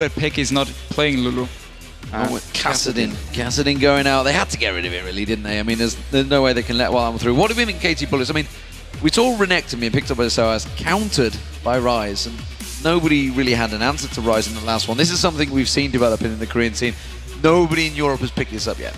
that xPeke is not playing Lulu. And with Kassadin going out, they had to get rid of it, really, didn't they? I mean, there's no way they can let Wild through. What do we think, KT Bullets? I mean, we saw Renekton being picked up by Soaz, countered by Rise, and nobody really had an answer to Rise in the last one. This is something we've seen developing in the Korean scene. Nobody in Europe has picked this up yet.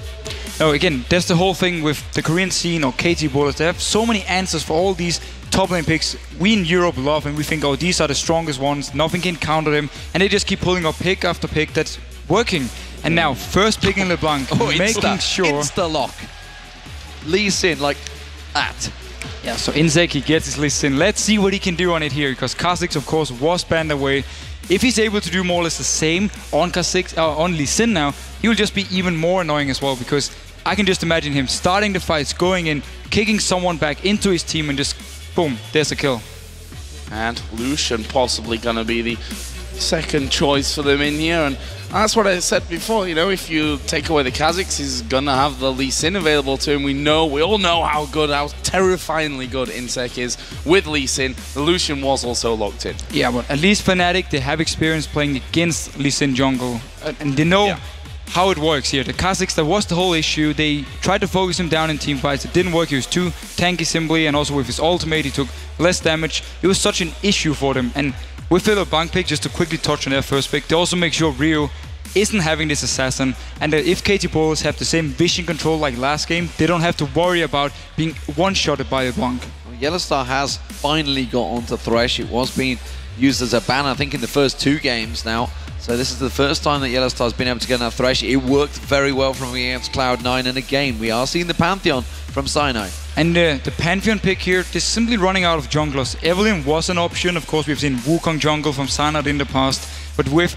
No, again, that's the whole thing with the Korean scene or KT Bullets. They have so many answers for all these top lane picks we in Europe love, and we think, oh, these are the strongest ones, nothing can counter them, and they just keep pulling up pick after pick that's working. And now, first picking LeBlanc, making sure... Insta-lock. Lee Sin, like that. Yeah, so Insec, he gets his Lee Sin. Let's see what he can do on it here, because Kha'Zix, of course, was banned away. If he's able to do more or less the same on Kha'Zix, on Lee Sin now, he will just be even more annoying as well, because I can just imagine him starting the fights, going in, kicking someone back into his team, and just, boom, there's a kill. And Lucian possibly going to be the second choice for them in here, and that's what I said before, you know, if you take away the Kha'Zix, he's going to have the Lee Sin available to him. We all know how good, how terrifyingly good Insec is with Lee Sin. The Lucian was also locked in. Yeah, but at least Fnatic, they have experience playing against Lee Sin jungle, and they know how it works here. The Kha'Zix, that was the whole issue. They tried to focus him down in team fights. It didn't work. He was too tanky simply, and also with his ultimate, he took less damage. It was such an issue for them. And with the LeBlanc pick, just to quickly touch on their first pick, they also make sure Rio isn't having this assassin, and that if KT Bullets have the same vision control like last game, they don't have to worry about being one-shotted by LeBlanc. Well, YellowStar has finally got onto Thresh. It was being used as a ban, I think, in the first 2 games now. So this is the first time that YellowStar's been able to get on Thresh. It worked very well from against Cloud9, and again, we are seeing the Pantheon from Cyanide. And the Pantheon pick here, they're simply running out of junglers. Evelynn was an option. Of course, we've seen Wukong jungle from Cyanide in the past, but with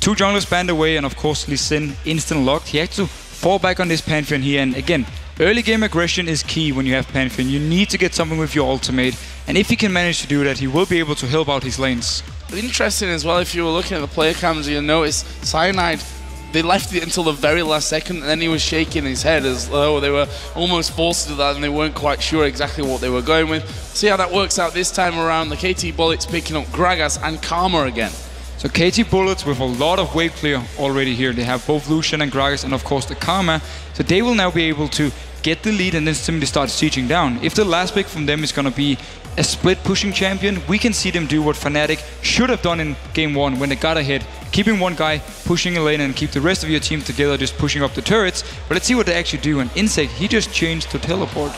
2 junglers banned away, and of course Lee Sin instant locked, he had to fall back on this Pantheon here. And again, early game aggression is key when you have Pantheon. You need to get something with your ultimate, and if he can manage to do that, he will be able to help out his lanes. Interesting as well, if you were looking at the player cams, you'll notice Cyanide, they left it until the very last second, and then he was shaking his head as though they were almost forced to do that and they weren't quite sure exactly what they were going with. See how that works out this time around. The KT Bullets picking up Gragas and Karma again. So KT Bullets with a lot of wave clear already here. They have both Lucian and Gragas, and of course the Karma. So they will now be able to get the lead and then simply start sieging down. If the last pick from them is going to be a split pushing champion, we can see them do what Fnatic should have done in game 1 when they got ahead. Keeping one guy pushing a lane and keep the rest of your team together just pushing up the turrets. But let's see what they actually do. And Insec, he just changed to teleport.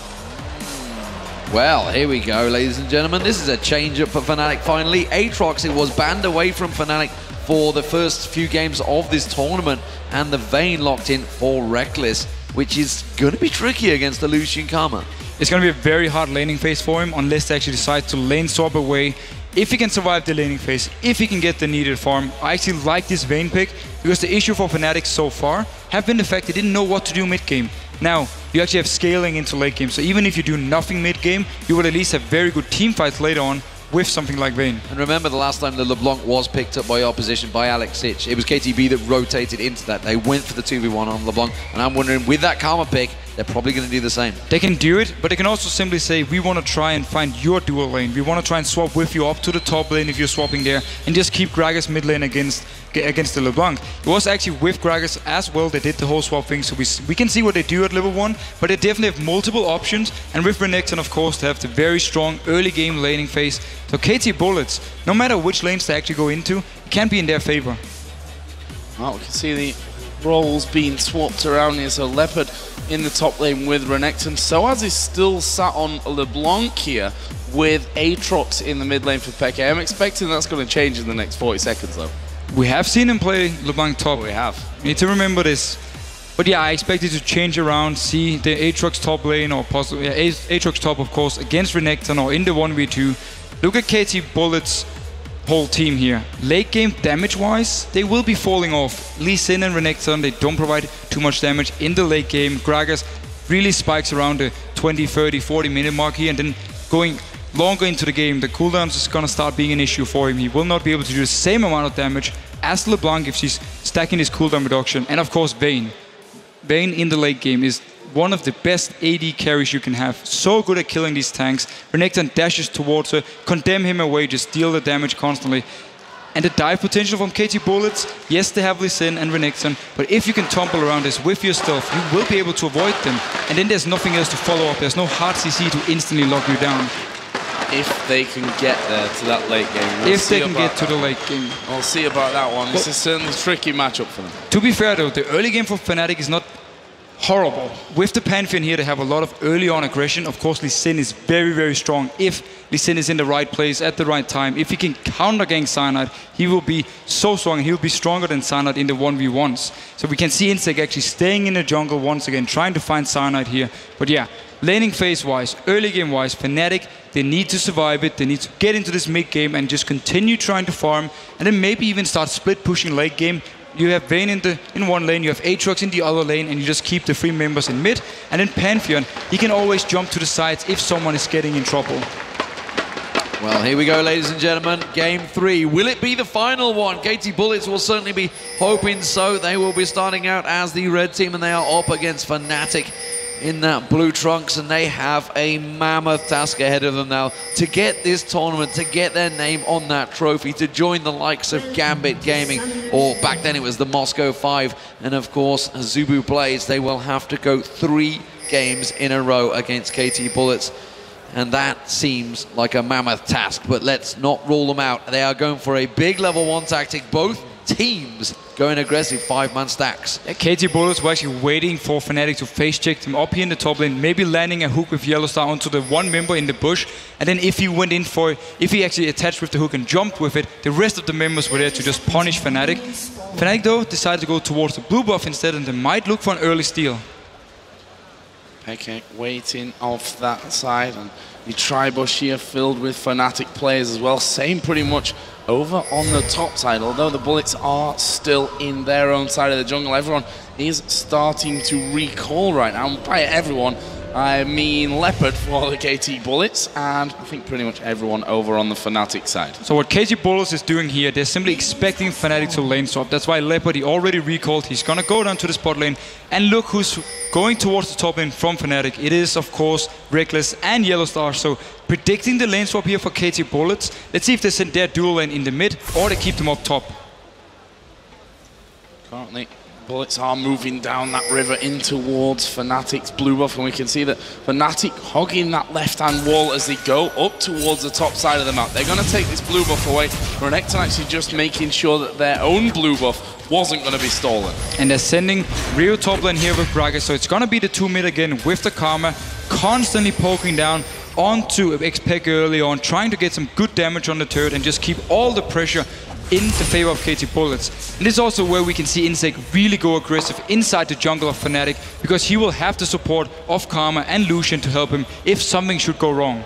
Well, here we go, ladies and gentlemen. This is a change-up for Fnatic finally. Aatrox, it was banned away from Fnatic for the first few games of this tournament, and the VIII locked in for Rekkles, which is going to be tricky against the Lucian Karma. It's going to be a very hard laning phase for him unless they actually decide to lane swap away. If he can survive the laning phase, if he can get the needed farm, I actually like this VIII pick, because the issue for Fnatic so far have been the fact they didn't know what to do mid-game. Now, you actually have scaling into late game, so even if you do nothing mid-game, you will at least have very good team fights later on with something like VIII. And remember the last time the LeBlanc was picked up by opposition by Alex Sitch, it was KTB that rotated into that. They went for the 2v1 on LeBlanc, and I'm wondering, with that Karma pick, they're probably going to do the same. They can do it, but they can also simply say, we want to try and find your dual lane. We want to try and swap with you up to the top lane if you're swapping there, and just keep Gragas mid lane against the LeBlanc. It was actually with Gragas as well they did the whole swap thing, so we can see what they do at level 1, but they definitely have multiple options, and with Renekton, of course, they have the very strong early game laning phase. So KT Bullets, no matter which lanes they actually go into, it can be in their favor. Well, we can see the roles being swapped around here, so Leopard in the top lane with Renekton. Soaz is still sat on LeBlanc here with Aatrox in the mid lane for xPeke. I'm expecting that's going to change in the next 40 seconds though. We have seen him play LeBlanc top. We have. You need to remember this. But yeah, I expect it to change around, see the Aatrox top lane, or possibly Aatrox top, of course, against Renekton or in the 1v2. Look at KT Bullets' whole team here. Late game damage-wise, they will be falling off. Lee Sin and Renekton, they don't provide too much damage in the late game. Gragas really spikes around the 20, 30, 40 minute mark here, and then going longer into the game, the cooldowns is going to start being an issue for him. He will not be able to do the same amount of damage as LeBlanc if she's stacking his cooldown reduction. And of course, VIII. VIII in the late game is one of the best AD carries you can have. So good at killing these tanks. Renekton dashes towards her, condemn him away, just deal the damage constantly. And the dive potential from KT Bullets, yes, they have Lee and Renekton, but if you can tumble around this with your stuff, you will be able to avoid them. And then there's nothing else to follow up. There's no hard CC to instantly lock you down. If they can get there to that late game. If they can get to the late game. We'll see about that one. This is certainly a tricky matchup for them. To be fair though, the early game for Fnatic is not horrible. With the Pantheon here, they have a lot of early on aggression. Of course, Lee Sin is very, very strong. If Lee Sin is in the right place at the right time, if he can counter-gank Cyanide, he will be so strong. He'll be stronger than Cyanide in the 1v1s. So we can see Insec actually staying in the jungle once again, trying to find Cyanide here. But yeah, laning phase-wise, early game-wise, Fnatic, they need to survive it. They need to get into this mid-game and just continue trying to farm, and then maybe even start split-pushing late game. You have VIII in one lane, you have Aatrox in the other lane, and you just keep the 3 members in mid. And then Pantheon, he can always jump to the sides if someone is getting in trouble. Well, here we go, ladies and gentlemen. Game 3. Will it be the final one? KT Bullets will certainly be hoping so. They will be starting out as the red team, and they are up against Fnatic in that blue trunks, and they have a mammoth task ahead of them now to get this tournament, to get their name on that trophy, to join the likes of Gambit Gaming, or back then it was the Moscow 5, and of course Zubu Blades. They will have to go 3 games in a row against KT Bullets, and that seems like a mammoth task, but let's not rule them out. They are going for a big level 1 tactic, both teams going aggressive 5-man stacks. Yeah, KT Bullets were actually waiting for Fnatic to face check him up here in the top lane, maybe landing a hook with YellowStar onto the 1 member in the bush, and then if he went in for it, if he actually attached with the hook and jumped with it, the rest of the members were there to just punish Fnatic. Fnatic though decided to go towards the blue buff instead, and they might look for an early steal. Peke waiting off that side, and the tri-bush here filled with Fnatic players as well. Same pretty much over on the top side, although the Bullets are still in their own side of the jungle. Everyone is starting to recall right now. And by everyone, I mean Leopard for the KT Bullets, and I think pretty much everyone over on the Fnatic side. So what KT Bullets is doing here, they're simply expecting Fnatic to lane swap. That's why Leopard, he already recalled. He's gonna go down to the spot lane, and look who's going towards the top lane from Fnatic. It is, of course, Rekkles and YellowStar. So predicting the lane swap here for KT Bullets. Let's see if they send their dual lane in the mid, or they keep them up top. Currently, Bullets are moving down that river in towards Fnatic's blue buff, and we can see that Fnatic hogging that left-hand wall as they go up towards the top side of the map. They're going to take this blue buff away. Renekton actually just making sure that their own blue buff wasn't going to be stolen. And they're sending Rio top lane here with Gragas, so it's going to be the 2 mid again with the Karma, constantly poking down onto xPeke early on, trying to get some good damage on the turret and just keep all the pressure in the favor of KT Bullets. And this is also where we can see Insec really go aggressive inside the jungle of Fnatic, because he will have the support of Karma and Lucian to help him if something should go wrong.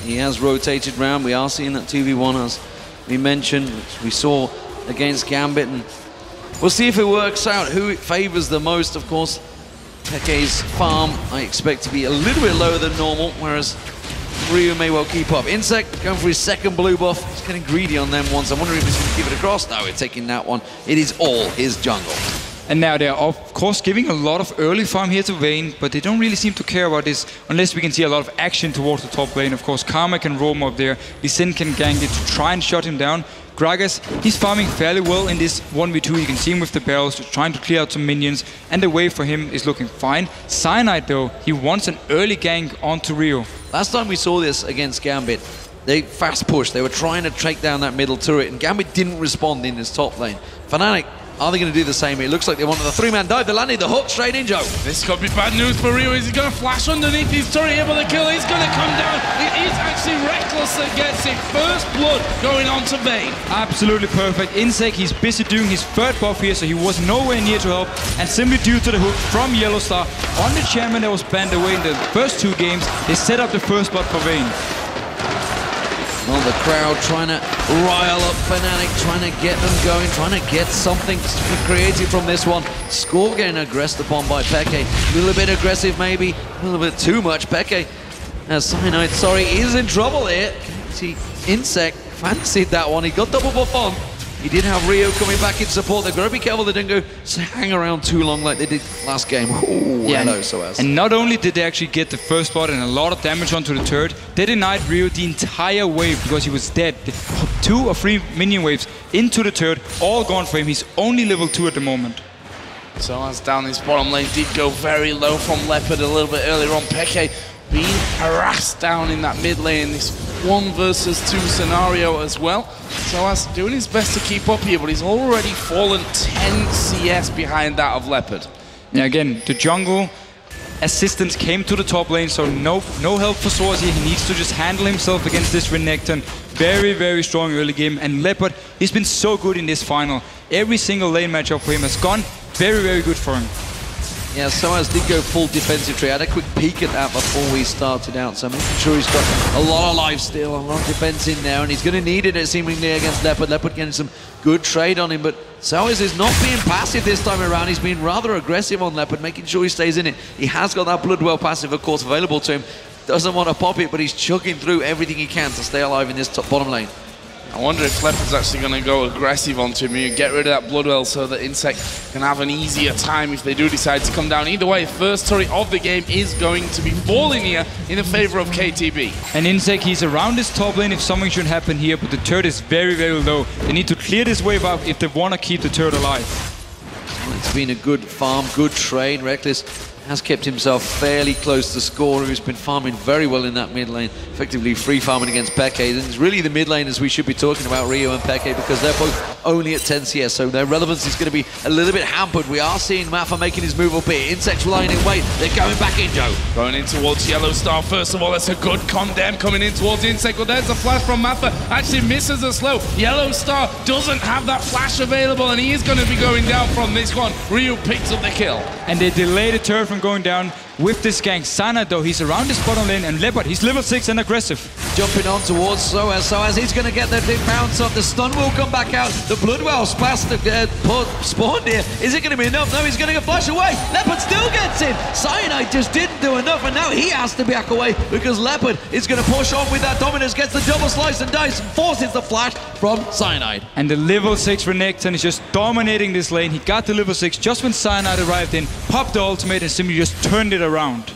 He has rotated round. We are seeing that 2v1 as we mentioned, which we saw against Gambit, and we'll see if it works out, who it favors the most. Of course, Peke's farm I expect to be a little bit lower than normal, whereas Ryu may well keep up. Insec going for his 2nd blue buff. He's getting greedy on them once. I'm wondering if he's going to give it across. No, we're taking that one. It is all his jungle. And now they're, of course, giving a lot of early farm here to VIII, but they don't really seem to care about this unless we can see a lot of action towards the top lane. Of course, Karma can roam up there. Lee Sin can gank it to try and shut him down. Gragas, he's farming fairly well in this 1v2. You can see him with the barrels, just trying to clear out some minions, and the wave for him is looking fine. Cyanide, though, he wants an early gank onto Rio. Last time we saw this against Gambit, they fast pushed. They were trying to take down that middle turret, and Gambit didn't respond in this top lane. Fnatic, are they going to do the same? It looks like they wanted the 3-man dive. They landed the hook straight in, Joe. This could be bad news for Rio. Is he going to flash underneath his turret here, but the kill is going to come down. It is actually Rekkles that gets it. First blood going on to VIII. Absolutely perfect. Insec, he's busy doing his 3rd buff here, so he was nowhere near to help. And simply due to the hook from YellowStar on the champion that was banned away in the first 2 games, they set up the first blood for VIII. Well, the crowd trying to rile up Fnatic, trying to get them going, trying to get something creative from this one. Score getting aggressed upon by Peke. A little bit aggressive maybe, a little bit too much. Peke, Cyanide, sorry, is in trouble here. Insec fancied that one. He got double buff on. He did have Rio coming back in support. They've got to be careful they don't go hang around too long like they did last game. Ooh, yeah, hello, Soaz. And not only did they actually get the first blood and a lot of damage onto the turret, they denied Rio the entire wave because he was dead. 2 or 3 minion waves into the turret, all gone for him. He's only level 2 at the moment. Soaz down this bottom lane did go very low from Leopard a little bit earlier on. Peke being harassed down in that mid lane, this 1 versus 2 scenario as well. Soaz doing his best to keep up here, but he's already fallen 10 CS behind that of Leopard. Yeah, again, the jungle assistance came to the top lane, so no help for Soaz here. He needs to just handle himself against this Renekton. Very, very strong early game, and Leopard, he's been so good in this final. Every single lane matchup for him has gone very, very good for him. Yeah, Soaz did go full defensive tree. I had a quick peek at that before we started out, so making sure he's got a lot of life still, a lot of defense in there, and he's going to need it seemingly against Leopard. Leopard getting some good trade on him, but Soaz is not being passive this time around. He's been rather aggressive on Leopard, making sure he stays in it. He has got that Bloodwell passive, of course, available to him. Doesn't want to pop it, but he's chugging through everything he can to stay alive in this top bottom lane. I wonder if Leopard's actually going to go aggressive onto him and get rid of that Bloodwell so that Insec can have an easier time if they do decide to come down. Either way, first turret of the game is going to be falling here in the favor of KTB. And Insec, he's around this top lane if something should happen here, but the turret is very, very low. They need to clear this wave up if they want to keep the turret alive. Well, it's been a good farm, good trade. Rekkles has kept himself fairly close to score, who's been farming very well in that mid lane, effectively free farming against Peke. And it's really the mid laners we should be talking about, Rio and Peke, because they're both only at 10 CS, so their relevance is going to be a little bit hampered. We are seeing Mafa making his move up here. Insec's lying in wait. They're going back in, Joe. Going in towards YellowStar, first of all. That's a good condemn coming in towards Insec. Well, there's a flash from Mafa. Actually misses a slow. YellowStar doesn't have that flash available, and he is going to be going down from this one. Rio picks up the kill. And they delay the turret from going down with this gank. Cyanide, though, he's around this bottom lane, and Leopard, he's level 6 and aggressive. Jumping on towards Soaz. Soaz, he's going to get the big bounce up. The stun will come back out. The Bloodwell spawned here. Is it going to be enough? No, he's going to get flash away. Leopard still gets in. Cyanide just didn't do enough, and now he has to back away because Leopard is going to push on with that dominance, gets the double slice and dice, forces the flash from Cyanide. And the level 6 Renekton is just dominating this lane. He got the level 6 just when Cyanide arrived in, popped the ultimate, and simply just turned it around.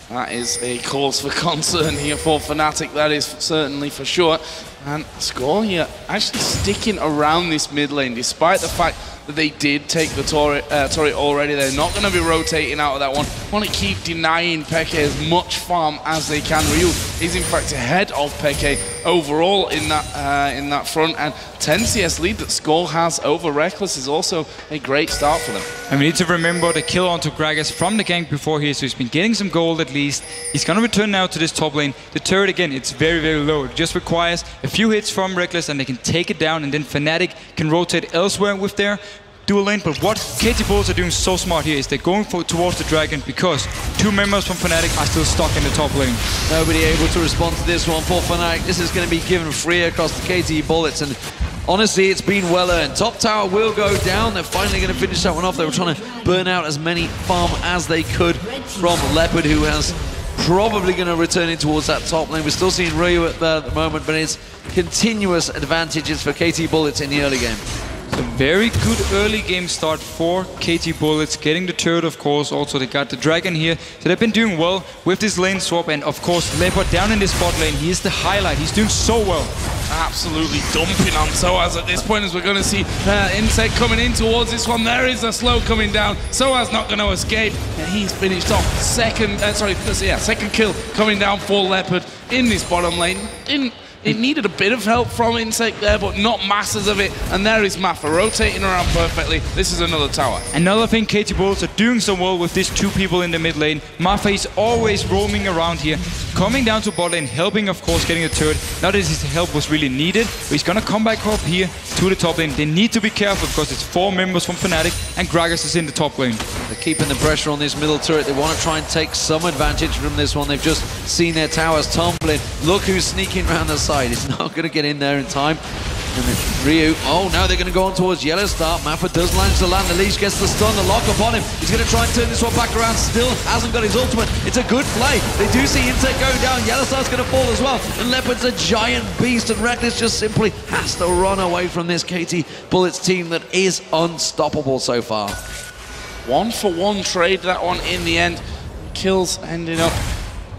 That is a cause for concern here for Fnatic, that is certainly for sure. And Score here actually sticking around this mid lane, despite the fact that they did take the turret already. They're not going to be rotating out of that one. Want to keep denying Peke as much farm as they can. Ryu is in fact ahead of Peke overall in that front, and 10 CS lead that Score has over Rekkles is also a great start for them. And we need to remember the kill onto Gragas from the gank before here, so he's been getting some gold at least. He's going to return now to this top lane. The turret, again, it's very, very low. It just requires a few hits from Rekkles and they can take it down, and then Fnatic can rotate elsewhere with their dual lane. But what KTB are doing so smart here is they're going towards the dragon because 2 members from Fnatic are still stuck in the top lane. Nobody able to respond to this one for Fnatic. This is going to be given free across the KT bullets, and honestly, it's been well earned. Top tower will go down. They're finally going to finish that one off. They were trying to burn out as many farm as they could from Leopard, who has probably going to return in towards that top lane. We're still seeing Ryu at the moment, but it's continuous advantages for KT Bullets in the early game. A very good early game start for KT Bullets, getting the turret, of course. Also, they got the dragon here, so they've been doing well with this lane swap. And of course, Leopard down in this bot lane, he is the highlight. He's doing so well. Absolutely dumping on Soaz at this point, as we're going to see Insec coming in towards this one. There is a slow coming down. Soaz not going to escape, and he's finished off. Second kill coming down for Leopard in this bottom lane. It needed a bit of help from Insec there, but not masses of it. And there is Mafa rotating around perfectly. This is another tower. Another thing, KT Bulls are doing so well with these 2 people in the mid lane. Mafa is always roaming around here, coming down to bot lane, helping, of course, getting the turret. Not that his help was really needed, but he's gonna come back up here to the top lane. They need to be careful because it's 4 members from Fnatic, and Gragas is in the top lane. They're keeping the pressure on this middle turret. They want to try and take some advantage from this one. They've just seen their towers tumbling. Look who's sneaking around the side. He's not going to get in there in time. And then Ryu, oh, now they're going to go on towards YellowStar. Mafa does manage to land. The leash gets the stun, the lock upon him. He's going to try and turn this one back around. Still hasn't got his ultimate. It's a good play. They do see Insec going down. YellowStar's going to fall as well. And Leopard's a giant beast, and Rekkles just simply has to run away from this KT Bullets team that is unstoppable so far. 1-for-1 trade, that one in the end. Kills ending up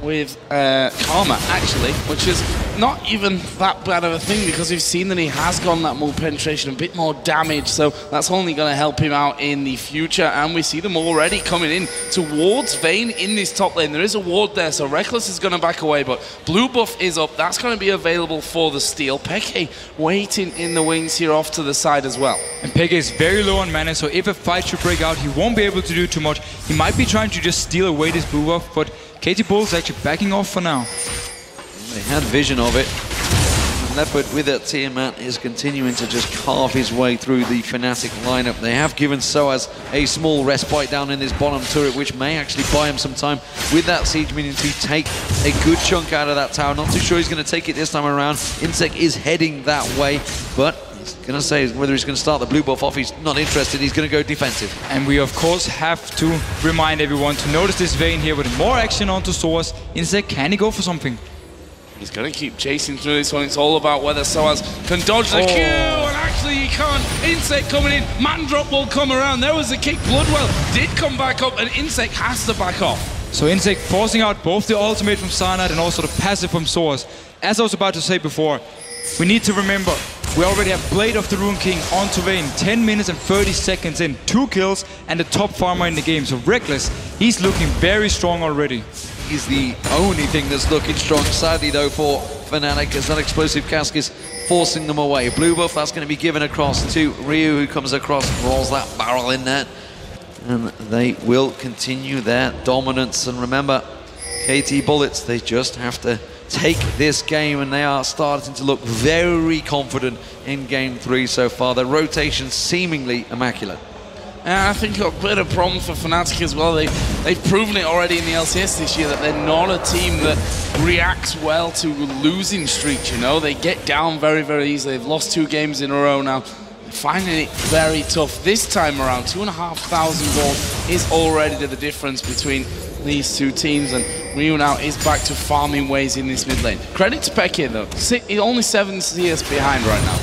with Karma, actually, which is not even that bad of a thing because we've seen that he has gone that more penetration, a bit more damage, so that's only going to help him out in the future. And we see them already coming in towards VIII in this top lane. There is a ward there, so Rekkles is going to back away, but blue buff is up. That's going to be available for the steal. Peke waiting in the wings here off to the side as well. And Peke is very low on mana, so if a fight should break out, he won't be able to do too much. He might be trying to just steal away this blue buff, but KT Bulls actually backing off for now. They had vision of it. And Leopard with that Tiamat is continuing to just carve his way through the Fnatic lineup. They have given Soaz a small respite down in this bottom turret, which may actually buy him some time with that siege minion to take a good chunk out of that tower. Not too sure he's going to take it this time around. Insec is heading that way, but he's going to say whether he's going to start the blue buff off. He's not interested. He's going to go defensive. And we, of course, have to remind everyone to notice this VIII here with more action onto Soaz. Insec, can he go for something? He's going to keep chasing through this one. It's all about whether Soaz can dodge the Q, and actually he can't. Insec coming in. Man drop will come around. There was a kick. Bloodwell did come back up, and Insec has to back off. So Insec forcing out both the ultimate from Cyanide and also the passive from Soaz. As I was about to say before, we need to remember, we already have Blade of the Rune King onto VIII, 10 minutes and 30 seconds in, 2 kills, and the top farmer in the game. So Rekkles, he's looking very strong already. He's the only thing that's looking strong. Sadly, though, for Fnatic, as that explosive cask is forcing them away. Blue buff, that's going to be given across to Ryu, who comes across, rolls that barrel in there. And they will continue their dominance. And remember, KT Bullets, they just have to take this game, and they are starting to look very confident in Game 3 so far. Their rotation seemingly immaculate. And I think a bit of problem for Fnatic as well. They've proven it already in the LCS this year that they're not a team that reacts well to losing streaks, you know. They get down very, very easily. They've lost 2 games in a row now. They're finding it very tough. This time around, 2,500 gold is already the difference between these two teams, and Ryu now is back to farming ways in this mid lane. Credit to Peke though, only 7 CS behind right now.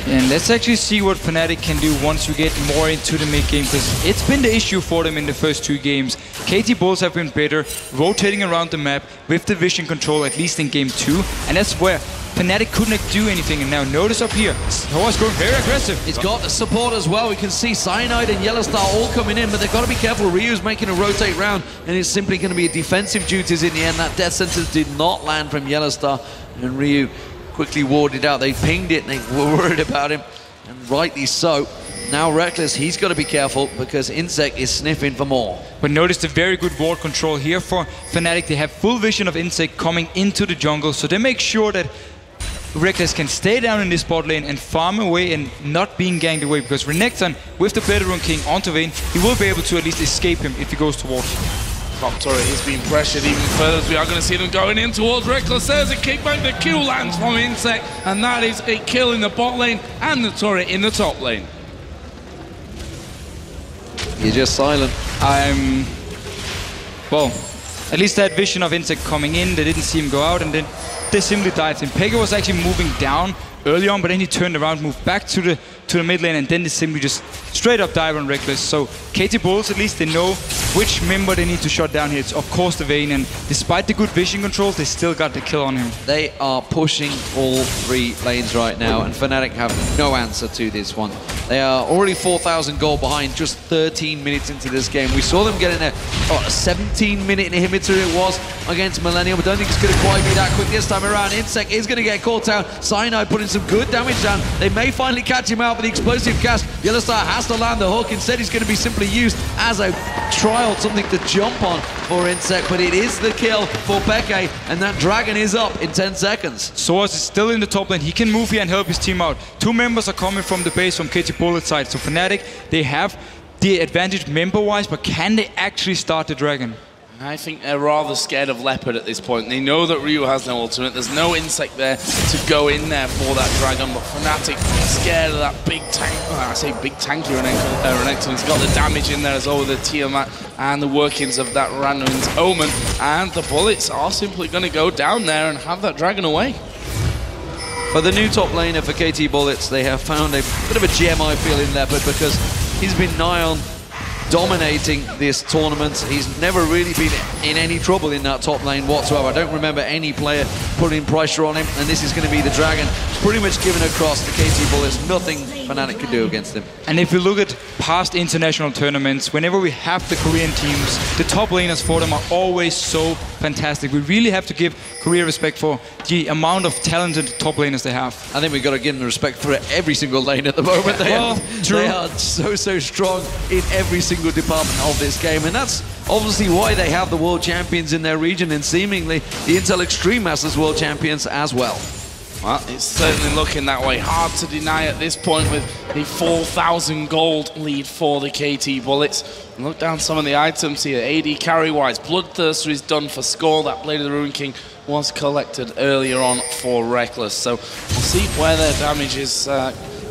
And let's actually see what Fnatic can do once we get more into the mid game, because it's been the issue for them in the first 2 games. KT Bulls have been better, rotating around the map with the vision control, at least in Game 2, and that's where Fnatic couldn't do anything. And now notice up here, Soaz going very aggressive. It's got the support as well. We can see Cyanide and YellowStar all coming in, but they've got to be careful. Ryu's making a rotate round, and it's simply going to be defensive duties in the end. That death sentence did not land from YellowStar, and Ryu quickly warded out. They pinged it, and they were worried about him, and rightly so. Now Rekkles, he's got to be careful because Insec is sniffing for more. But notice the very good ward control here for Fnatic. They have full vision of Insec coming into the jungle, so they make sure that Rekkles can stay down in this bot lane and farm away and not being ganged away, because Renekton, with the Blade of the Rune King onto VIII, he will be able to at least escape him if he goes towards. Top turret is being pressured even further, as we are going to see them going in towards Rekkles. There's a kickback, the Q lands from Insec, and that is a kill in the bot lane and the turret in the top lane. You're just silent. Well, at least that vision of Insec coming in, they didn't see him go out, and then they simply dived in. Peke was actually moving down early on, but then he turned around, moved back to the mid lane, and then they simply just straight up dive on Rekkles. So KT Bulls, at least they know which member they need to shut down here. It's of course the VIII, and despite the good vision controls, they still got the kill on him. They are pushing all 3 lanes right now, and Fnatic have no answer to this one. They are already 4,000 gold behind just 13 minutes into this game. We saw them get in a 17-minute inhibitor it was against Millennium, but don't think it's going to quite be that quick this time around. Insec is going to get caught out. Cyanide putting some good damage down. They may finally catch him out with the explosive cast. YellowStar has to land the hook. Instead, he's going to be simply used as a trial, something to jump on for Insec, but it is the kill for Peke, and that dragon is up in 10 seconds. Soaz is still in the top lane. He can move here and help his team out. 2 members are coming from the base from KT Bullet side. So Fnatic, they have the advantage member-wise, but can they actually start the dragon? I think they're rather scared of Leopard at this point. They know that Ryu has no ultimate. There's no Insec there to go in there for that Dragon, but Fnatic scared of that big tank. I say big tanky Renekton. He's got the damage in there as well with the Tiamat and the workings of that Randuin's Omen. And the bullets are simply going to go down there and have that Dragon away. For the new top laner for KT Bullets, they have found a bit of a gem, I feel, in Leopard, because he's been nigh on dominating this tournament. He's never really been in any trouble in that top lane whatsoever. I don't remember any player putting pressure on him, and this is going to be the Dragon. Pretty much given across to KT Bullets. Nothing Fnatic could do against him. And if you look at past international tournaments, whenever we have the Korean teams, the top laners for them are always so fantastic. We really have to give Korea respect for the amount of talented top laners they have. I think we've got to give them the respect for every single lane at the moment. They are so strong in every single department of this game, and that's obviously why they have the world champions in their region, and seemingly the Intel Extreme Masters world champions as well. Well, it's certainly looking that way. Hard to deny at this point with the 4,000 gold lead for the KT Bullets. And look down some of the items here. AD carry-wise, Bloodthirster is done for Skull. That Blade of the Ruin King was collected earlier on for Rekkles. So we'll see where their damage is,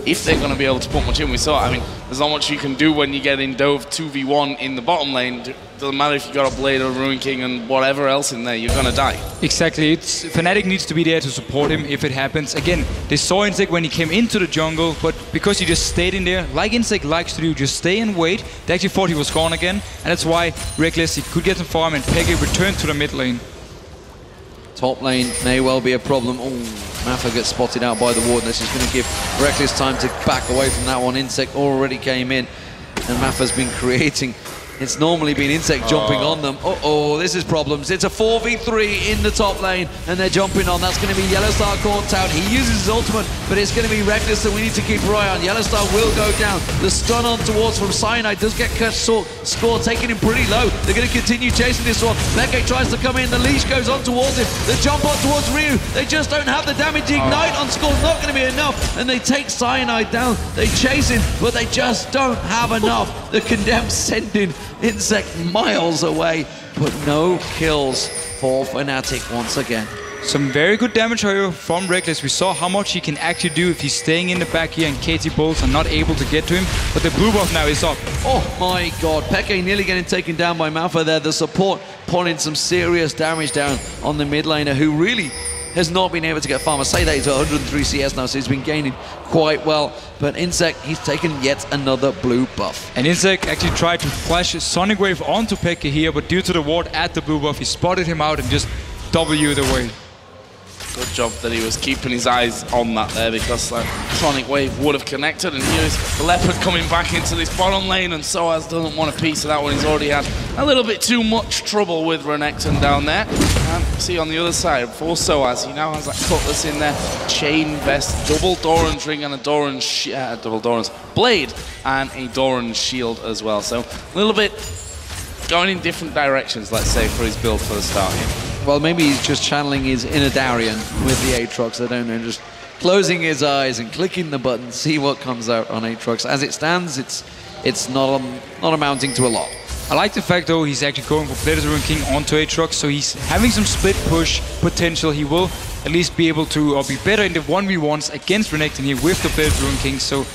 if they're going to be able to put much in. We saw, I mean, there's not much you can do when you get in Dove 2v1 in the bottom lane. Doesn't matter if you got a Blade or Ruin King and whatever else in there, you're going to die. Exactly. Fnatic needs to be there to support him if it happens. Again, they saw Insec when he came into the jungle, but because he just stayed in there, like Insec likes to do, just stay and wait, they actually thought he was gone again, and that's why Rekkles, he could get some farm, and XPeke returned to the mid lane. Top lane may well be a problem. Oh, Mafa gets spotted out by the Warden. This is going to give Rekkles time to back away from that one. Insec already came in, and Mafa's been creating. It's normally been Insec jumping on them. Uh-oh, this is problems. It's a 4v3 in the top lane, and they're jumping on. That's going to be YellowStar caught out. He uses his ultimate, but it's going to be Rekkles that we need to keep an eye on. YellowStar will go down. The stun on towards from Cyanide does get score taking him pretty low. They're going to continue chasing this one. XPeke tries to come in. The leash goes on towards him. The jump on towards Ryu. They just don't have the damage. The ignite on Skull not going to be enough, and they take Cyanide down. They chase him, but they just don't have enough. The Condemned sending Insec miles away, but no kills for Fnatic once again. Some very good damage, however, from Rekkles. We saw how much he can actually do if he's staying in the back here and KT Bulls are not able to get to him. But the blue buff now is up. Oh my god, XPeke nearly getting taken down by Mafa there. The support putting some serious damage down on the mid laner, who really has not been able to get farm. I say that he's 103 CS now, so he's been gaining quite well. But Insec, he's taken yet another blue buff. And Insec actually tried to flash Sonic Wave onto XPeke here, but due to the ward at the blue buff, he spotted him out and just W'd away. Good job that he was keeping his eyes on that there, because that Sonic Wave would have connected. And here's the Leopard coming back into this bottom lane, and Soaz doesn't want a piece of that one. He's already had a little bit too much trouble with Renekton down there. And see on the other side, for Soaz, he now has that Cutlass in there, chain vest, double Doran's ring and a double Doran's blade, and a Doran's shield as well. So a little bit going in different directions, let's say, for his build for the start here. Well, maybe he's just channeling his inner Darian with the Aatrox. I don't know, just closing his eyes and clicking the button, see what comes out on Aatrox. As it stands, it's not amounting to a lot. I like the fact, though, he's actually going for Blade of the Ruin King onto Aatrox, so he's having some split push potential. He will at least be able to, or be better in the 1v1s against Renekton here with the Blade of the Ruin King. So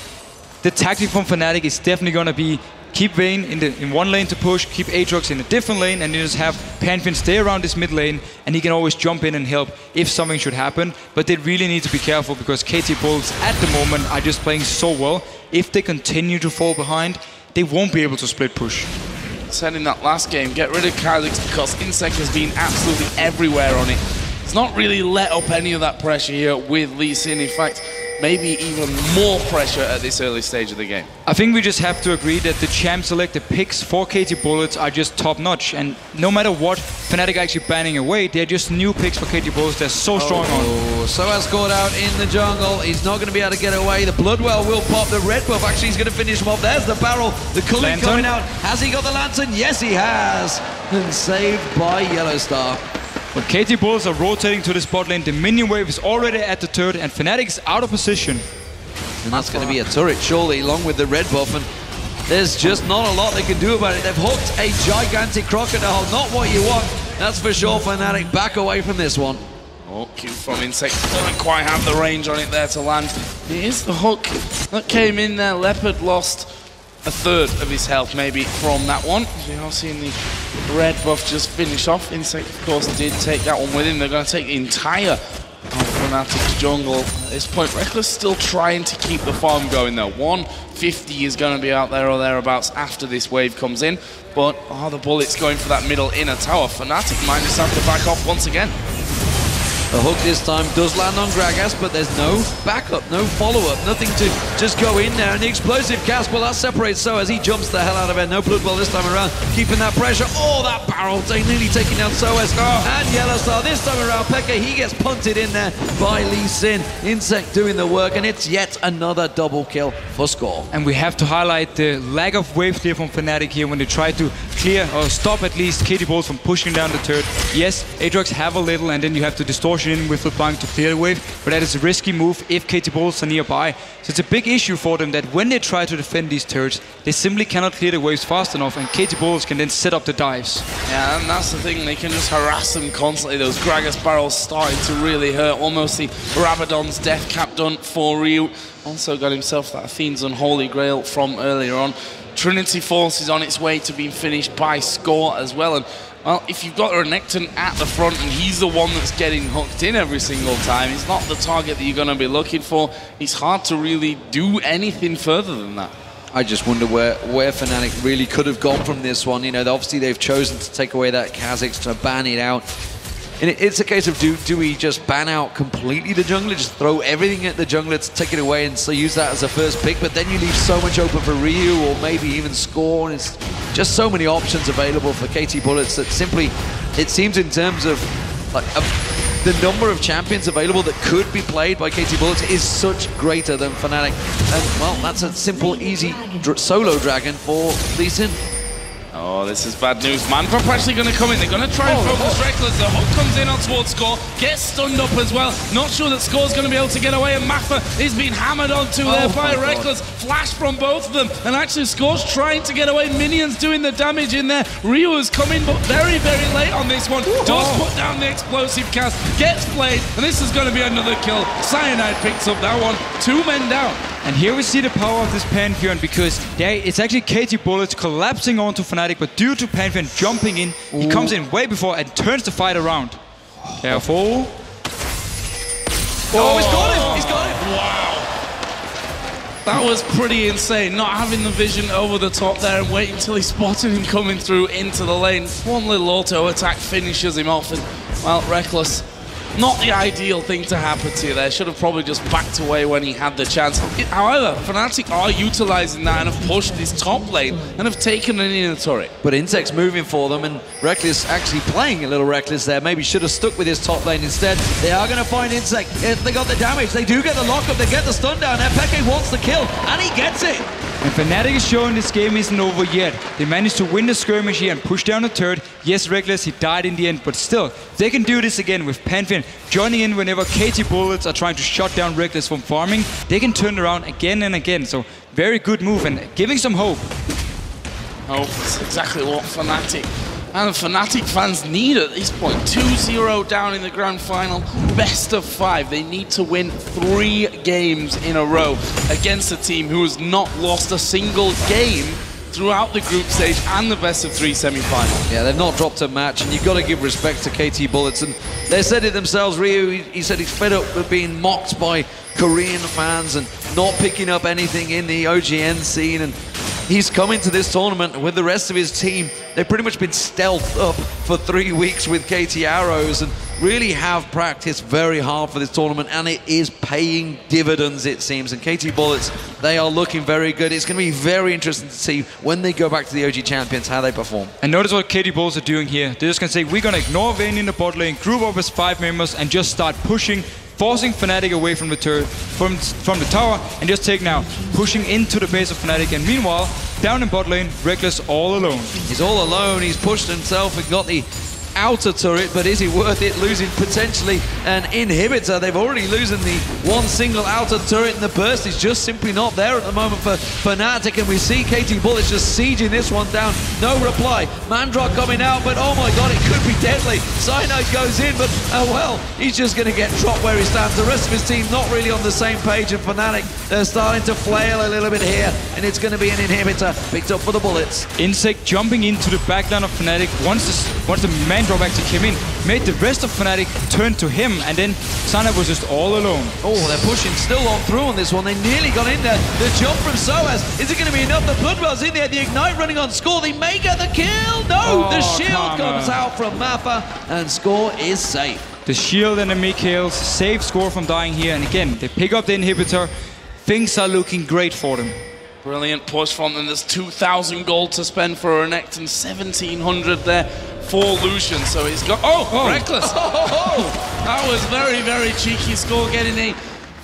the tactic from Fnatic is definitely going to be keep Vayne in one lane to push, keep Aatrox in a different lane, and you just have Pantheon stay around this mid lane, and he can always jump in and help if something should happen. But they really need to be careful, because KT Bulls at the moment are just playing so well. If they continue to fall behind, they won't be able to split push. Said in that last game, get rid of Kha'Zix, because Insec has been absolutely everywhere on it. It's not really let up any of that pressure here with Lee Sin. In fact, maybe even more pressure at this early stage of the game. I think we just have to agree that the champ selected picks for KT Bullets are just top notch, and no matter what Fnatic are actually banning away, they're just new picks for KT Bullets. They're so strong on. Soaz caught out in the jungle. He's not going to be able to get away. The Bloodwell will pop. The red buff actually is going to finish him off. There's the barrel. The Culling coming out. Has he got the lantern? Yes, he has. And saved by YellowStar. But KT Bulls are rotating to the spot lane. The minion wave is already at the turret, and Fnatic is out of position. And that's going to be a turret, surely, along with the red buff. And there's just not a lot they can do about it. They've hooked a gigantic crocodile, not what you want. That's for sure. Fnatic back away from this one. Oh, Q from Insec doesn't quite have the range on it there to land. It is the hook that came in there. Leopard lost a third of his health maybe from that one. As you are seeing the red buff just finish off. Insec, of course, did take that one with him. They're going to take the entire Fnatic's jungle at this point. Rekkles still trying to keep the farm going though. 150 is going to be out there or thereabouts after this wave comes in. But are the bullets going for that middle inner tower? Fnatic might just have to back off once again. The hook this time does land on Gragas, but there's no backup, no follow-up, nothing to just go in there. And the explosive cast, well, that separates Soaz. He jumps the hell out of it. No blood ball this time around, keeping that pressure. Oh, that barrel, they nearly taking down Soaz. And YellowStar this time around. xPeke, he gets punted in there by Lee Sin. Insec doing the work, and it's yet another double kill for score. And we have to highlight the lack of wave clear from Fnatic here when they try to clear or stop at least KTB Bulls from pushing down the turret. Yes, Aatrox have a little, and then you have to distortion in with LeBlanc to clear the wave, but that is a risky move if KTB Bulls are nearby. So it's a big issue for them that when they try to defend these turrets, they simply cannot clear the waves fast enough, and KTB Bulls can then set up the dives. Yeah, and that's the thing, they can just harass them constantly. Those Gragas barrels starting to really hurt. Almost the Rabadon's death cap done for Ryu. Also got himself that Athene's Unholy Grail from earlier on. Trinity Force is on its way to being finished by Score as well. And well, if you've got Renekton at the front and he's the one that's getting hooked in every single time, he's not the target that you're going to be looking for. It's hard to really do anything further than that. I just wonder where Fnatic really could have gone from this one. You know, obviously they've chosen to take away that Kha'Zix to ban it out. And it's a case of do we just ban out completely the jungler, just throw everything at the jungler to take it away and so use that as a first pick, but then you leave so much open for Ryu or maybe even Score, and it's just so many options available for KT Bullets that simply, it seems in terms of like the number of champions available that could be played by KT Bullets is such greater than Fnatic. And well, that's a simple, easy solo dragon for Lee Sin. Oh, this is bad news. Mafa actually going to come in. They're going to try and focus Rekkles. The hook comes in on towards Score. Gets stunned up as well. Not sure that Score's going to be able to get away. And Mafa is being hammered onto there by Rekkles. Flash from both of them. And actually Score's trying to get away. Minions doing the damage in there. Ryu is coming, but very, very late on this one. Does put down the explosive cast. Gets played. And this is going to be another kill. Cyanide picks up that one. 2 men down. And here we see the power of this Pantheon, because it's actually KT Bullets collapsing onto Fnatic, but due to Pantheon jumping in, he comes in way before and turns the fight around. Careful. Oh, he's got him! He's got him! Wow. That was pretty insane, not having the vision over the top there and waiting until he spotted him coming through into the lane. One little auto attack finishes him off, and, well, Rekkles. Not the ideal thing to happen to you there. Should have probably just backed away when he had the chance. However, Fnatic are utilizing that and have pushed this top lane and have taken an inner turret. But Insec's moving for them, and Rekkles actually playing a little reckless there. Maybe should have stuck with his top lane instead. They are going to find Insec. If they got the damage, they do get the lockup, they get the stun down. xPeke wants the kill, and he gets it. And Fnatic is showing this game isn't over yet. They managed to win the skirmish here and push down the turret. Yes, Rekkles, he died in the end, but still, they can do this again with Pantheon joining in whenever KT Bullets are trying to shut down Rekkles from farming. They can turn around again and again, so very good move and giving some hope. Oh, that's exactly what Fnatic and Fnatic fans need at this point. 2-0 down in the grand final, best of 5. They need to win 3 games in a row against a team who has not lost a single game throughout the group stage and the best of 3 semi-final. Yeah, they've not dropped a match, and you've got to give respect to KT Bullets. And they said it themselves. Ryu, he said he's fed up with being mocked by Korean fans and not picking up anything in the OGN scene. And he's coming to this tournament with the rest of his team. They've pretty much been stealthed up for 3 weeks with KT Arrows and really have practiced very hard for this tournament, and it is paying dividends, it seems. And KT Bullets, they are looking very good. It's going to be very interesting to see when they go back to the OG champions how they perform. And notice what KT Bullets are doing here. They're just going to say, we're going to ignore Vayne in the bot lane, group up as 5 members, and just start pushing, forcing Fnatic away from the turret, from the tower, and just take now, pushing into the base of Fnatic. And meanwhile, down in bot lane, Rekkles all alone. He's all alone. He's pushed himself and got the outer turret, but is it worth it losing potentially an inhibitor? They've already losing the one single outer turret, and the burst is just simply not there at the moment for Fnatic, and we see KT Bullets just sieging this one down. No reply. Mandrock coming out, but oh my god, it could be deadly. Cyanide goes in, but well, he's just going to get dropped where he stands. The rest of his team not really on the same page, and Fnatic, they're starting to flail a little bit here, and it's going to be an inhibitor picked up for the Bullets. Insec jumping into the backline of Fnatic once the Mandrock actually came in, made the rest of Fnatic turn to him, and then Cyanide was just all alone. Oh, they're pushing still on through on this one. They nearly got in there. The jump from Soaz. Is it going to be enough? The Bloodwell's in there. The Ignite running on Score. They may get the kill. No, the shield comes out from Mafa, and Score is safe. The shield and the Mikhails save Score from dying here, and again, they pick up the inhibitor. Things are looking great for them. Brilliant push from them. There's 2,000 gold to spend for Renekton, 1,700 there for Lucian. So he's got... Rekkles! That was very, very cheeky. Score getting a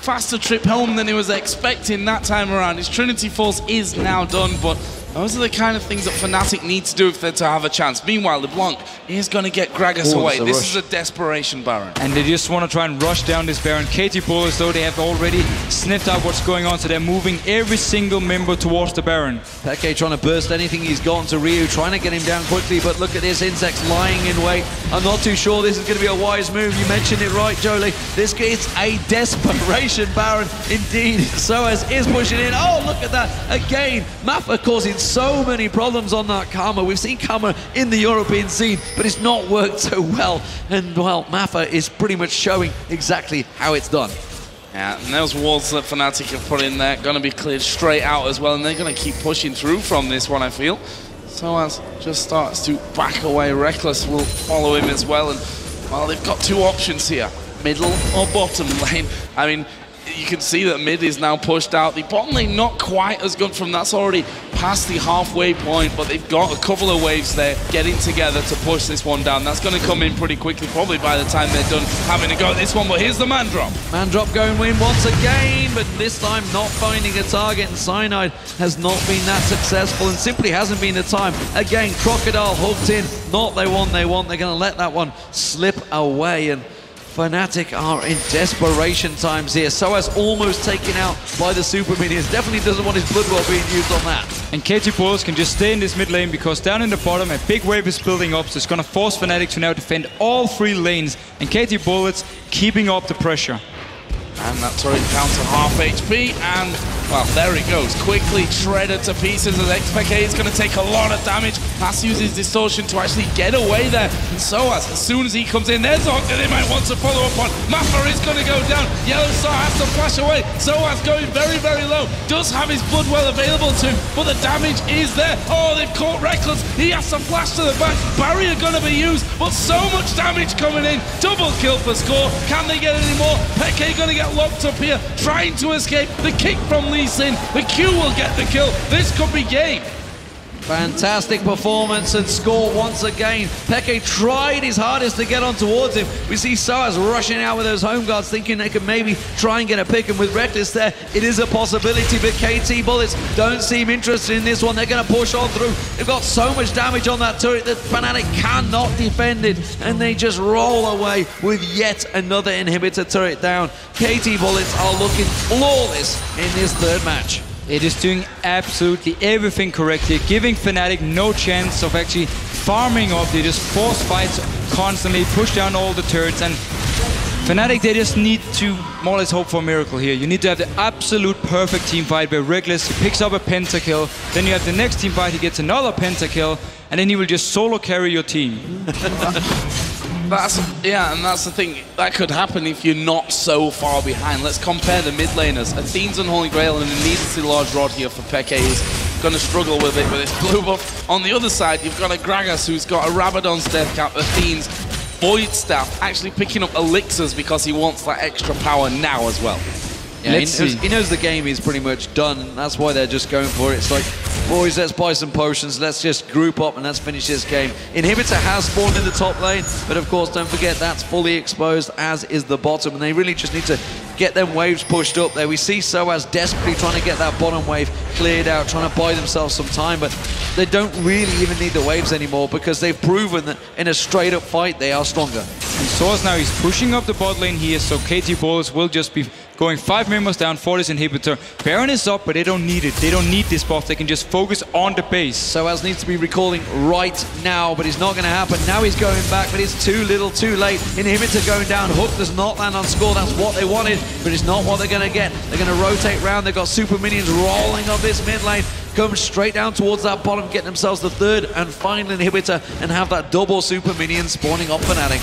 faster trip home than he was expecting that time around. His Trinity Force is now done, but those are the kind of things that Fnatic need to do if they're to have a chance. Meanwhile, LeBlanc is going to get Gragas away. This is a desperation Baron. And they just want to try and rush down this Baron. KT Bullets, though, they have already sniffed out what's going on, so they're moving every single member towards the Baron. Peke trying to burst anything he's got to Ryu, trying to get him down quickly, but look at this, Insec's lying in wait. I'm not too sure this is going to be a wise move. You mentioned it right, Jolie. This is a desperation Baron indeed. Soaz is pushing in. Oh, look at that. Again, Mafa causing so many problems on that Karma. We've seen Karma in the European scene, but it's not worked so well. And, well, Mafa is pretty much showing exactly how it's done. Yeah, and those walls that Fnatic have put in there going to be cleared straight out as well, and they're going to keep pushing through from this one, I feel. Soaz just starts to back away. Rekkles will follow him as well, and, well, they've got two options here. Middle or bottom lane. I mean, you can see that mid is now pushed out. The bottom lane not quite as good from that's already past the halfway point, but they've got a couple of waves there getting together to push this one down. That's going to come in pretty quickly, probably by the time they're done having a go at this one. But here's the man drop. Man drop going in once again, but this time not finding a target, and Cyanide has not been that successful and simply hasn't been the time. Again, Crocodile hooked in. Not they want. They're going to let that one slip away, and Fnatic are in desperation times here. Soaz almost taken out by the Super Minions. Definitely doesn't want his Bloodwell being used on that. And KT Bullets can just stay in this mid lane because down in the bottom a big wave is building up, so it's going to force Fnatic to now defend all three lanes. And KT Bullets keeping up the pressure. And that turret down to half HP, and, well, there he goes. Quickly shredded to pieces as xPeke is going to take a lot of damage. Has to use his distortion to actually get away there. And Soaz, as soon as he comes in, there's a hook that they might want to follow up on. Mafa is going to go down. YellowStar has to flash away. Soaz going very, very low. Does have his Bloodwell available to him, but the damage is there. Oh, they've caught Rekkles. He has to flash to the back. Barrier going to be used, but so much damage coming in. Double kill for Score. Can they get any more? Peke going to get locked up here, trying to escape. The kick from Lee Sin. The Q will get the kill. This could be game. Fantastic performance and Score once again. Peke tried his hardest to get on towards him. We see Soaz rushing out with those home guards, thinking they could maybe try and get a pick, and with Rekkles there, it is a possibility, but KT Bullets don't seem interested in this one. They're going to push on through. They've got so much damage on that turret that Fnatic cannot defend it, and they just roll away with yet another inhibitor turret down. KT Bullets are looking flawless in this third match. It is doing absolutely everything correct here, giving Fnatic no chance of actually farming up. They just force fights constantly, push down all the turrets, and Fnatic, they just need to more or less hope for a miracle here. You need to have the absolute perfect team fight where Rekkles picks up a pentakill, then you have the next team fight, he gets another pentakill, and then he will just solo carry your team. That's the thing. That could happen if you're not so far behind. Let's compare the mid laners. Athene's Unholy Grail and a needlessly large rod here for Peke is going to struggle with it with his blue buff. On the other side, you've got a Gragas who's got a Rabadon's Death Cap, Athene's Void Staff, actually picking up elixirs because he wants that extra power now as well. Yeah, he knows the game is pretty much done. That's why they're just going for it. It's like, boys, let's buy some potions. Let's just group up and let's finish this game. Inhibitor has spawned in the top lane, but of course, don't forget that's fully exposed, as is the bottom. And they really just need to get them waves pushed up there. We see Soaz desperately trying to get that bottom wave cleared out, trying to buy themselves some time, but they don't really even need the waves anymore because they've proven that in a straight-up fight, they are stronger. And Soaz now, he's pushing up the bot lane here, so KT Bullets will just be going 5 members down for this inhibitor. Baron is up, but they don't need it. They don't need this buff. They can just focus on the base. Soaz needs to be recalling right now, but it's not going to happen. Now he's going back, but it's too little, too late. Inhibitor going down. Hook does not land on score. That's what they wanted, but it's not what they're going to get. They're going to rotate round. They've got super minions rolling up this mid lane. Come straight down towards that bottom, get themselves the third and final inhibitor, and have that double super minion spawning on Fnatic.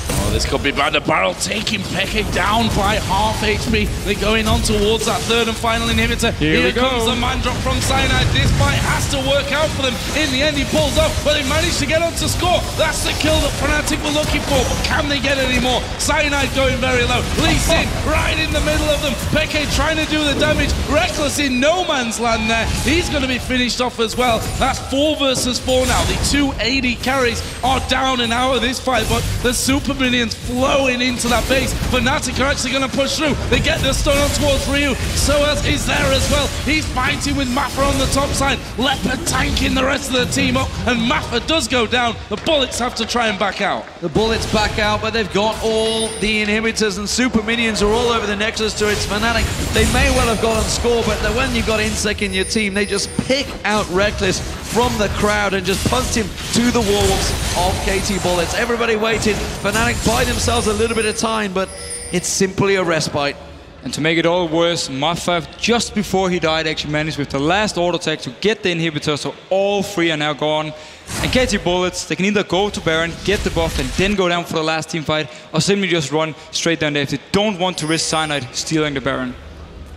Oh, this could be bad. The barrel taking Peke down by half HP. They're going on towards that third and final inhibitor. Here comes the man drop from Cyanide. This fight has to work out for them. In the end, he pulls off, but they managed to get on to score. That's the kill that Fnatic were looking for, but can they get any more? Cyanide going very low. Lee Sin right in the middle of them. Peke trying to do the damage. Rekkles in no man's land there. He's going to be finished off as well. That's 4 versus 4 now. The 2 AD carries are down and out of this fight, but the super minions flowing into that base. Fnatic are actually going to push through. They get the stun on towards Ryu. Soaz is there as well. He's fighting with Mafa on the top side. Leopard tanking the rest of the team up, and Mafa does go down. The Bullets have to try and back out. The Bullets back out, but they've got all the inhibitors, and super minions are all over the Nexus turrets. Fnatic, they may well have got on score, but when you've got Insec in your team, they just pick out Rekkles from the crowd and just punched him to the walls of KT Bullets. Everybody waited. Fnatic buy themselves a little bit of time, but it's simply a respite. And to make it all worse, Mafa, just before he died, actually managed with the last auto attack to get the inhibitor, so all 3 are now gone. And KT Bullets, they can either go to Baron, get the buff, and then go down for the last team fight, or simply just run straight down there if they don't want to risk Cyanide stealing the Baron.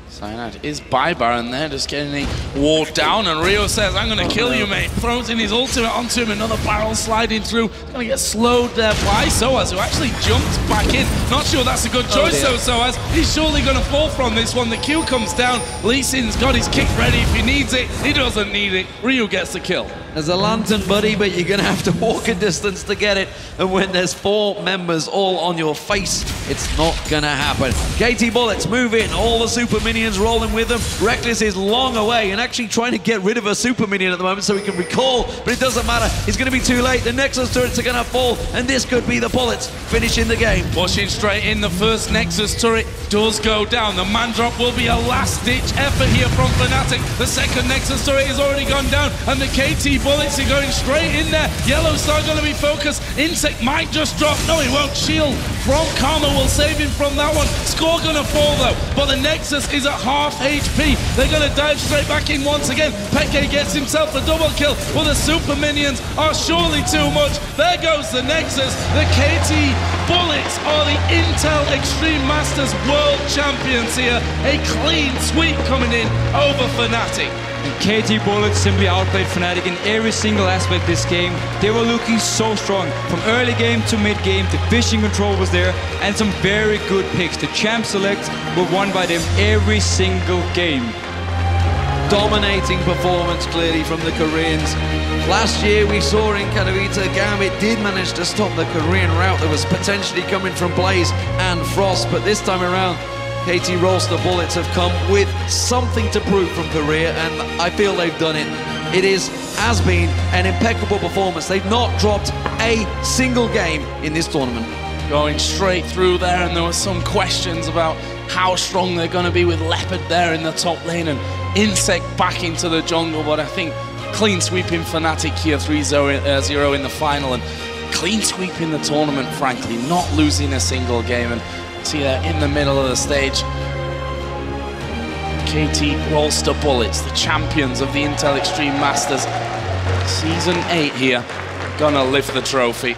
Cyanide is by Baron there, just getting walled down, and Rio says, I'm going to kill you, mate. Throws in his ultimate onto him, another barrel sliding through. Going to get slowed there by Soaz, who actually jumped back in. Not sure that's a good choice, though, Soaz. He's surely going to fall from this one. The Q comes down. Lee Sin's got his kick ready if he needs it. He doesn't need it. Ryu gets the kill. There's a lantern, buddy, but you're going to have to walk a distance to get it. And when there's 4 members all on your face, it's not going to happen. KT Bullets move in. All the super minions rolling with them. Rekkles is long away and actually trying to get rid of a super minion at the moment so he can recall, but it doesn't matter. It's going to be too late. The Nexus turrets are going to fall, and this could be the Bullets finishing the game. Pushing straight in, the first Nexus turret does go down. The man drop will be a last-ditch effort here from Fnatic. The second Nexus turret has already gone down, and the KT Bullets are going straight in there. YellowStar going to be focused. Insec might just drop. No, he won't. Shield from Karma will save him from that one. Score going to fall, though, but the Nexus is at half HP. They're going to dive straight back in once again. Peke gets himself a double kill, but the super minions are surely too much. There goes the Nexus. The KT Bullets are the Intel Extreme Masters World Champions here. A clean sweep coming in over Fnatic. And KT Bullets simply outplayed Fnatic in every single aspect of this game. They were looking so strong. From early game to mid game, the vision control was there, and some very good picks. The champ selects were won by them every single game. Dominating performance clearly from the Koreans. Last year we saw in Katowice, Gambit did manage to stop the Korean route that was potentially coming from Blaze and Frost, but this time around KT Rolster Bullets have come with something to prove from Korea, and I feel they've done it. It has been an impeccable performance. They've not dropped a single game in this tournament. Going straight through there, and there were some questions about how strong they're going to be with Leopard there in the top lane and Insec back into the jungle, but I think clean sweeping Fnatic here, 3-0 in the final, and clean sweeping the tournament, frankly, not losing a single game. And see there in the middle of the stage, KT Rolster Bullets, the champions of the Intel Extreme Masters. Season 8 here, gonna lift the trophy.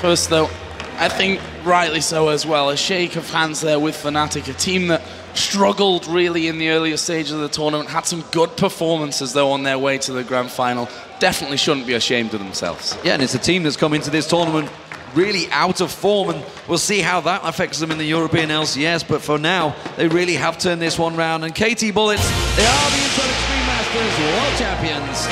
First though, I think rightly so as well, a shake of hands there with Fnatic, a team that struggled really in the earlier stages of the tournament, had some good performances though on their way to the grand final. Definitely shouldn't be ashamed of themselves. Yeah, and it's a team that's come into this tournament really out of form, and we'll see how that affects them in the European LCS, but for now, they really have turned this one round, and KT Bullets, they are the Intel Extreme Masters World Champions.